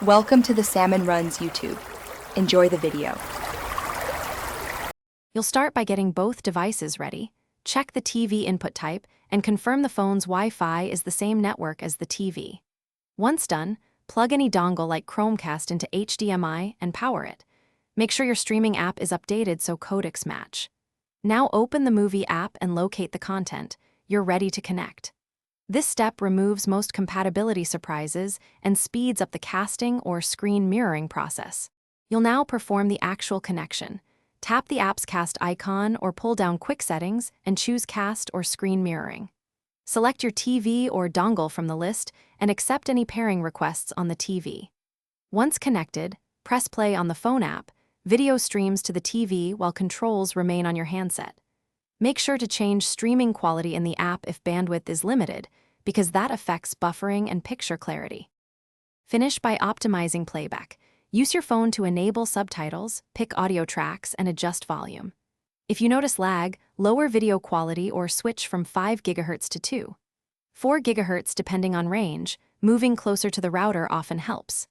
Welcome to the Salmon Runs YouTube. Enjoy the video. You'll start by getting both devices ready. Check the TV input type and confirm the phone's Wi-Fi is the same network as the TV. Once done, plug any dongle like Chromecast into HDMI and power it. Make sure your streaming app is updated so codecs match. Now open the movie app and locate the content. You're ready to connect. This step removes most compatibility surprises and speeds up the casting or screen mirroring process. You'll now perform the actual connection. Tap the app's cast icon or pull down quick settings and choose cast or screen mirroring. Select your TV or dongle from the list and accept any pairing requests on the TV. Once connected, press play on the phone app. Video streams to the TV while controls remain on your handset. Make sure to change streaming quality in the app if bandwidth is limited, because that affects buffering and picture clarity. Finish by optimizing playback. Use your phone to enable subtitles, pick audio tracks, and adjust volume. If you notice lag, lower video quality or switch from 5 GHz to 2. 4 GHz depending on range. Moving closer to the router often helps.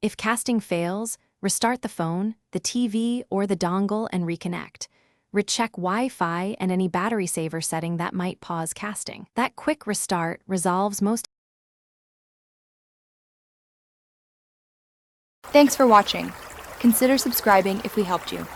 If casting fails, restart the phone, the TV, or the dongle and reconnect. Recheck Wi-Fi and any battery saver setting that might pause casting. That quick restart resolves most. Thanks for watching. Consider subscribing if we helped you.